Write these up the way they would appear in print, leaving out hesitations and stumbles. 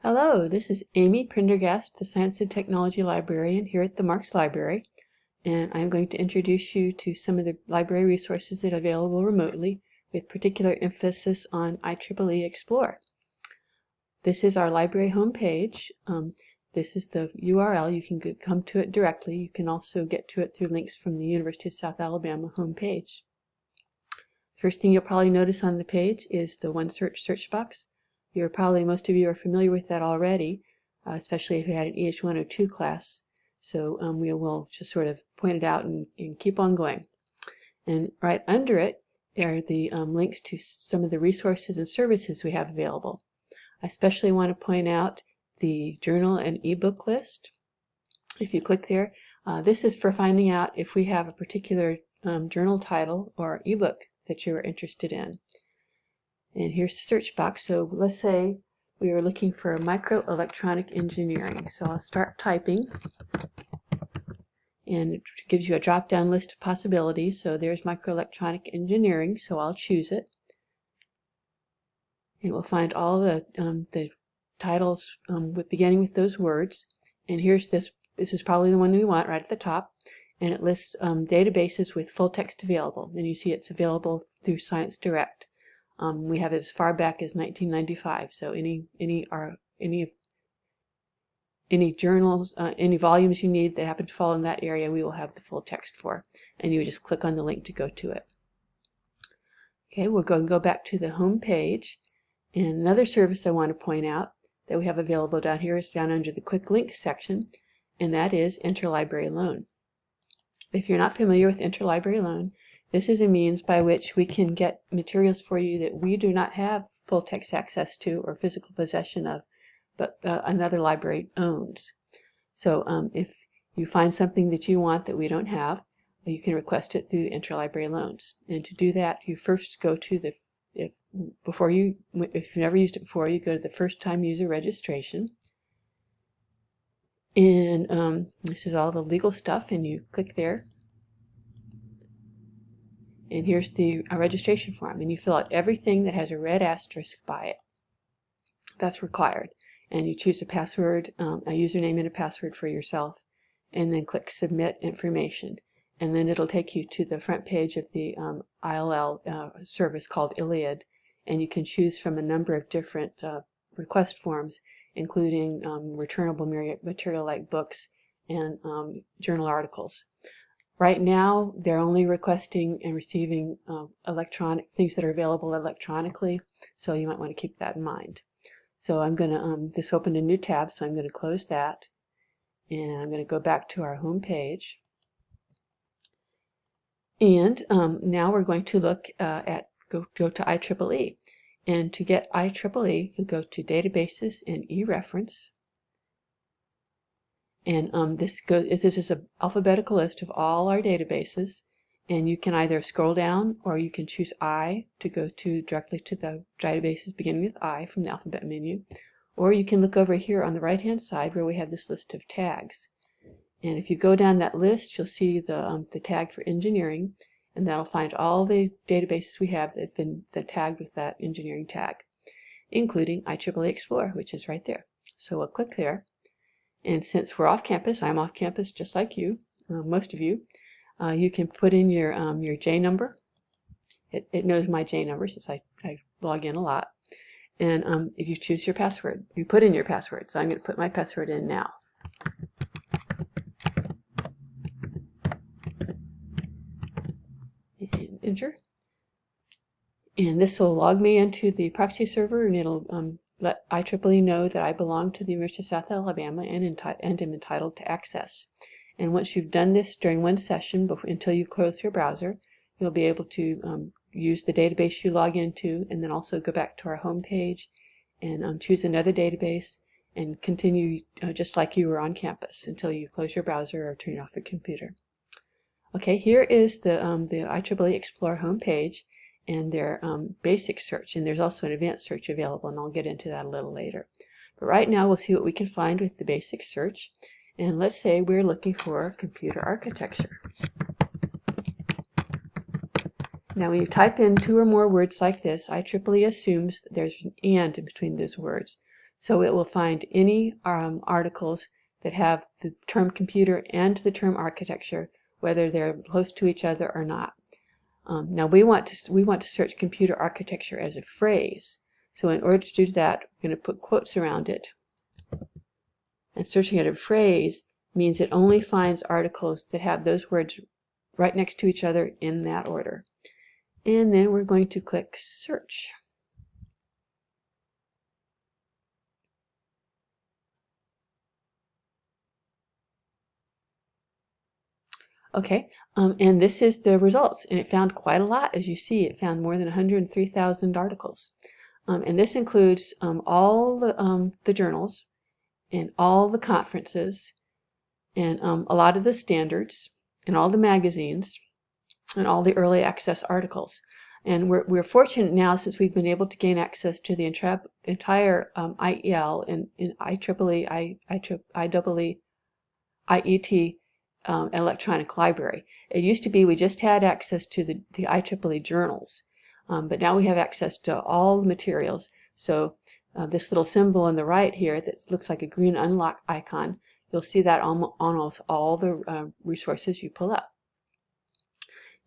Hello, this is Amy Prendergast, the Science and Technology Librarian here at the Marks Library, and I'm going to introduce you to some of the library resources that are available remotely, with particular emphasis on IEEE Explore. This is our library homepage. This is the URL. You can come to it directly. You can also get to it through links from the University of South Alabama homepage. First thing you'll probably notice on the page is the OneSearch search box. Most of you are familiar with that already, especially if you had an EH102 class. So we will just sort of point it out and keep on going. And right under it are the links to some of the resources and services we have available. I especially want to point out the journal and ebook list. If you click there, this is for finding out if we have a particular journal title or ebook that you are interested in. And here's the search box. So let's say we are looking for microelectronic engineering. So I'll start typing, and it gives you a drop-down list of possibilities. So there's microelectronic engineering, so I'll choose it. And we'll find all the titles beginning with those words. And here's this is probably the one we want right at the top. And it lists databases with full text available. And you see it's available through Science Direct. We have it as far back as 1995, so any journals, any volumes you need that happen to fall in that area, we will have the full text for, and you would just click on the link to go to it. Okay, we're going to go back to the home page, and another service I want to point out that we have available down here is down under the quick links section, and that is Interlibrary Loan. If you're not familiar with Interlibrary Loan, this is a means by which we can get materials for you that we do not have full text access to or physical possession of, but another library owns. So if you find something that you want that we don't have, you can request it through Interlibrary Loans. And to do that, you first go to the, if you've never used it before, you go to the first time user registration. And this is all the legal stuff, and you click there. And here's the registration form, and you fill out everything that has a red asterisk by it. That's required. And you choose a password, a username and a password for yourself, and then click Submit Information. And then it'll take you to the front page of the ILL service called ILEAD, and you can choose from a number of different request forms, including returnable material like books and journal articles. Right now, they're only requesting and receiving electronic things that are available electronically, so you might want to keep that in mind. So I'm going to, this opened a new tab, so I'm going to close that, and I'm going to go back to our home page. And now we're going to look go to IEEE. And to get IEEE, you go to Databases and eReference. And this is an alphabetical list of all our databases, and you can either scroll down or you can choose I to go directly to the databases beginning with I from the alphabet menu, or you can look over here on the right hand side where we have this list of tags. And if you go down that list, you'll see the tag for engineering, and that'll find all the databases we have that have been tagged with that engineering tag, including IEEE Explore, which is right there. So we'll click there. And since we're off campus, I'm off campus just like you, most of you, you can put in your J number. It knows my J number since I log in a lot. And if you choose your password, you put in your password. So I'm going to put my password in now. And enter. And this will log me into the proxy server, and it'll let IEEE know that I belong to the University of South Alabama and am entitled to access. And once you've done this during one session, until you close your browser, you'll be able to use the database you log into, and then also go back to our home page and choose another database and continue just like you were on campus until you close your browser or turn off your computer. Okay, here is the IEEE Explore home page and their basic search, and there's also an advanced search available, and I'll get into that a little later. But right now we'll see what we can find with the basic search, and let's say we're looking for computer architecture. Now when you type in 2 or more words like this, IEEE assumes that there's an and in between those words. So it will find any articles that have the term computer and the term architecture, whether they're close to each other or not. Now we want to search computer architecture as a phrase. So in order to do that, we're going to put quotes around it. And searching at a phrase means it only finds articles that have those words right next to each other in that order. And then we're going to click search. Okay, and this is the results, and it found quite a lot. As you see, it found more than 103,000 articles. And this includes all the journals and all the conferences and a lot of the standards and all the magazines and all the early access articles. And we're fortunate now, since we've been able to gain access to the entire IEL and IEEE, IET electronic library. It used to be we just had access to the IEEE journals, but now we have access to all the materials. So this little symbol on the right here that looks like a green unlock icon, you'll see that on almost all the resources you pull up.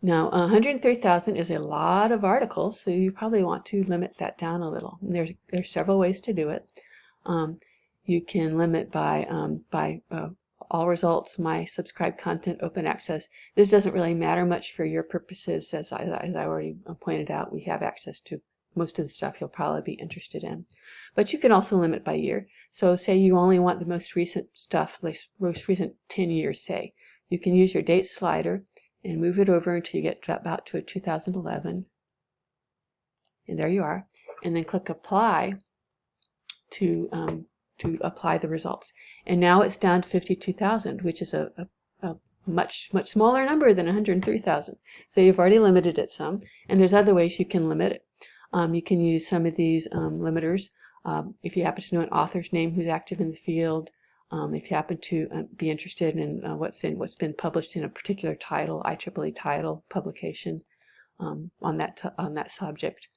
Now, 103,000 is a lot of articles, so you probably want to limit that down a little. And there's several ways to do it. You can limit by all results, my subscribed content, open access. This doesn't really matter much for your purposes, as I already pointed out. We have access to most of the stuff you'll probably be interested in. But you can also limit by year. So say you only want the most recent stuff, like most recent 10 years, say. You can use your date slider and move it over until you get about to a 2011. And there you are. And then click apply to apply the results. And now it's down to 52,000, which is a much smaller number than 103,000. So you've already limited it some. And there's other ways you can limit it. You can use some of these limiters. If you happen to know an author's name who's active in the field, if you happen to be interested in what's been published in a particular title, IEEE title publication on that subject.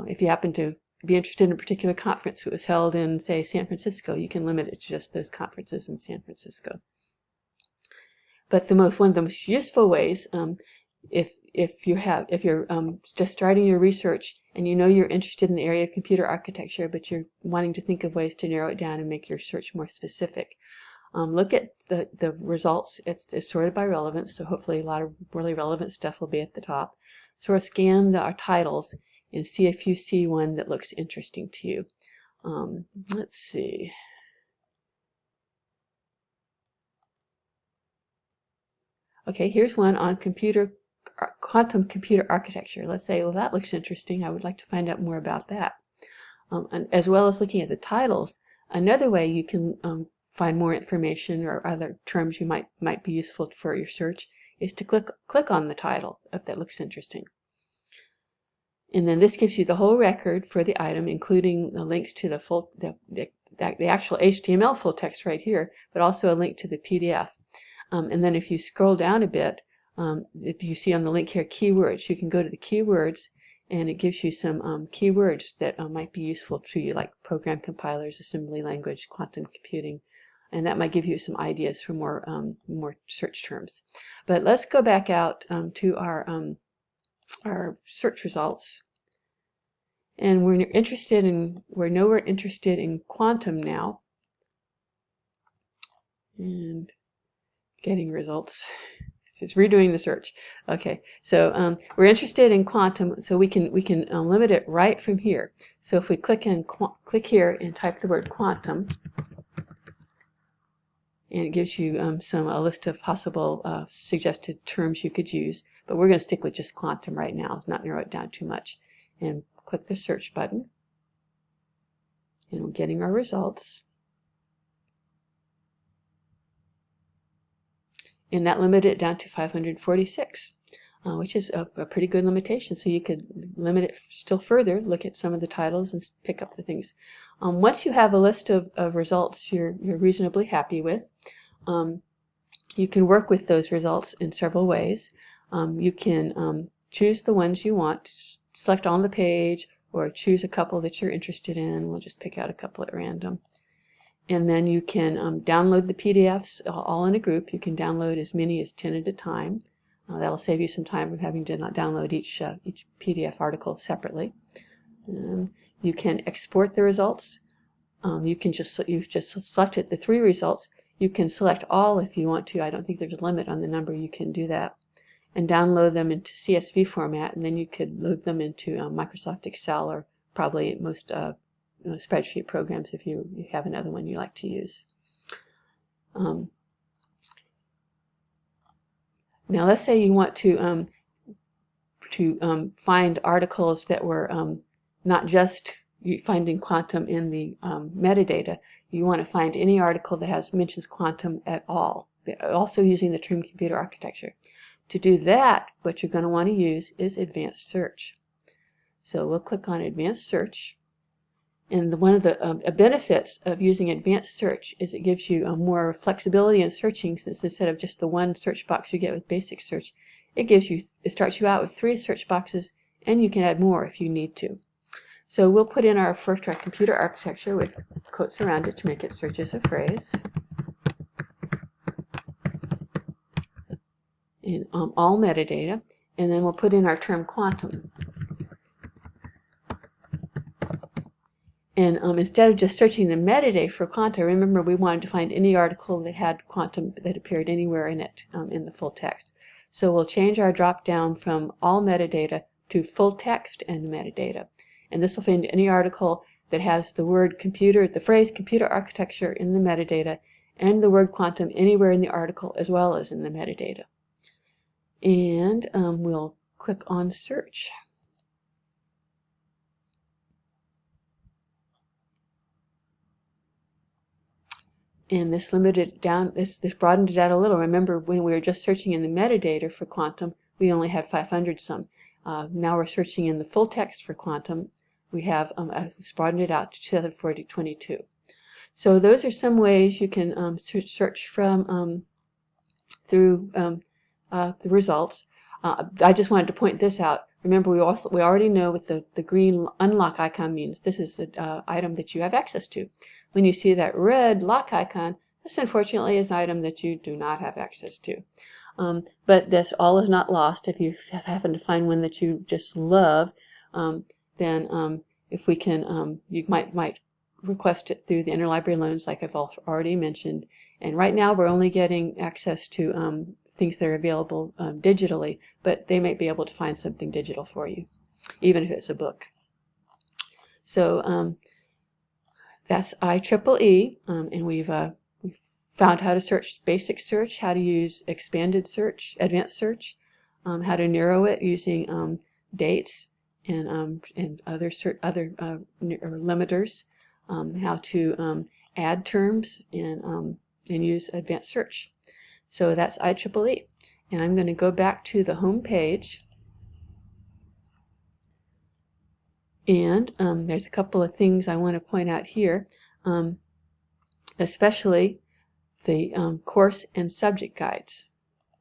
If you happen to be interested in a particular conference that was held in, say, San Francisco, you can limit it to just those conferences in San Francisco. But one of the most useful ways, if you're just starting your research and you know you're interested in the area of computer architecture, but you're wanting to think of ways to narrow it down and make your search more specific, look at the results. It's sorted by relevance, so hopefully a lot of really relevant stuff will be at the top. Sort of scan our titles and see if you see one that looks interesting to you. Let's see. Okay, here's one on quantum computer architecture. Let's say, well, that looks interesting. I would like to find out more about that. And as well as looking at the titles, another way you can find more information or other terms you might be useful for your search is to click on the title if that looks interesting. And then this gives you the whole record for the item, including the links to the actual HTML full text right here, but also a link to the PDF. And then if you scroll down a bit, you see on the link here keywords. You can go to the keywords, and it gives you some keywords that might be useful to you, like program compilers, assembly language, quantum computing, and that might give you some ideas for more search terms. But let's go back out to our search results, and we're interested in quantum now, and getting results. It's redoing the search. Okay, so we're interested in quantum, so we can limit it right from here. So if we click here and type the word quantum, and it gives you a list of possible suggested terms you could use, but we're going to stick with just quantum right now, not narrow it down too much. And click the search button, and we're getting our results. And that limited it down to 546, which is a pretty good limitation. So you could limit it still further, look at some of the titles and pick up the things. Once you have a list of results you're reasonably happy with, you can work with those results in several ways. You can choose the ones you want, select on the page, or choose a couple that you're interested in. We'll just pick out a couple at random. And then you can download the PDFs all in a group. You can download as many as 10 at a time. That'll save you some time of having to not download each PDF article separately. You can export the results. You've just selected the 3 results. You can select all if you want to. I don't think there's a limit on the number. You can do that and download them into CSV format, and then you could load them into Microsoft Excel or probably most spreadsheet programs if you have another one you like to use. Now let's say you want to find articles that were not just finding quantum in the metadata. You want to find any article that mentions quantum at all, also using the term computer architecture. To do that, what you're going to want to use is advanced search. So we'll click on advanced search. And one of the benefits of using advanced search is it gives you more flexibility in searching, since instead of just the one search box you get with basic search, it starts you out with 3 search boxes, and you can add more if you need to. So we'll put in our computer architecture with quotes around it to make it search as a phrase. And all metadata, and then we'll put in our term quantum. And instead of just searching the metadata for quantum, remember we wanted to find any article that had quantum that appeared anywhere in it in the full text. So we'll change our drop down from all metadata to full text and metadata. And this will find any article that has the phrase computer architecture in the metadata and the word quantum anywhere in the article as well as in the metadata. And we'll click on search. And this limited it down, this broadened it out a little. Remember, when we were just searching in the metadata for quantum, we only had 500 some. Now we're searching in the full text for quantum. We have broadened it out to 742. So those are some ways you can search from through the results. I just wanted to point this out. Remember, we already know what the green unlock icon means. This is an item that you have access to. When you see that red lock icon, this unfortunately is an item that you do not have access to. But this all is not lost. If you happen to find one that you just love, then if we can, you might request it through the interlibrary loans, like I've already mentioned. And right now we're only getting access to things that are available digitally, but they might be able to find something digital for you, even if it's a book. So that's IEEE, and we've found how to search basic search, how to use expanded search, advanced search, how to narrow it using dates and other limiters, how to add terms and use advanced search. So that's IEEE. And I'm going to go back to the home page. And there's a couple of things I want to point out here, especially the course and subject guides.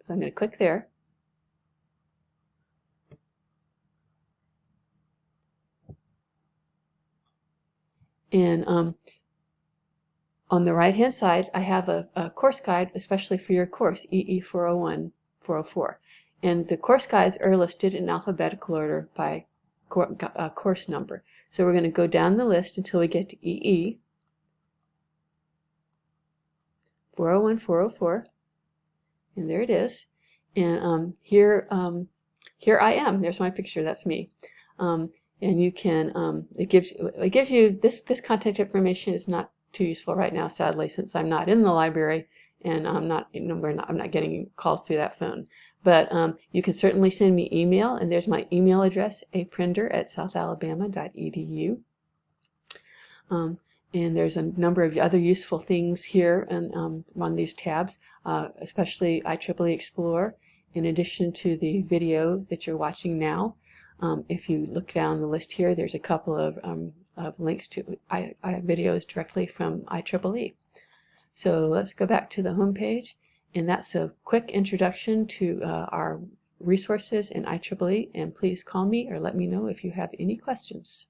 So I'm going to click there. And on the right-hand side, I have a course guide, especially for your course, EE 401, 404. And the course guides are listed in alphabetical order by course number. So we're going to go down the list until we get to EE 401, 404. And there it is. And here I am. There's my picture. That's me. And you can, it gives you this contact information is not too useful right now, sadly, since I'm not in the library and I'm not getting calls through that phone. But you can certainly send me email, and there's my email address, aprender@southalabama.edu. And there's a number of other useful things here and on these tabs, especially IEEE Explore, in addition to the video that you're watching now. If you look down the list here, there's a couple of links to videos directly from IEEE. So let's go back to the home page, and that's a quick introduction to our resources in IEEE, and please call me or let me know if you have any questions.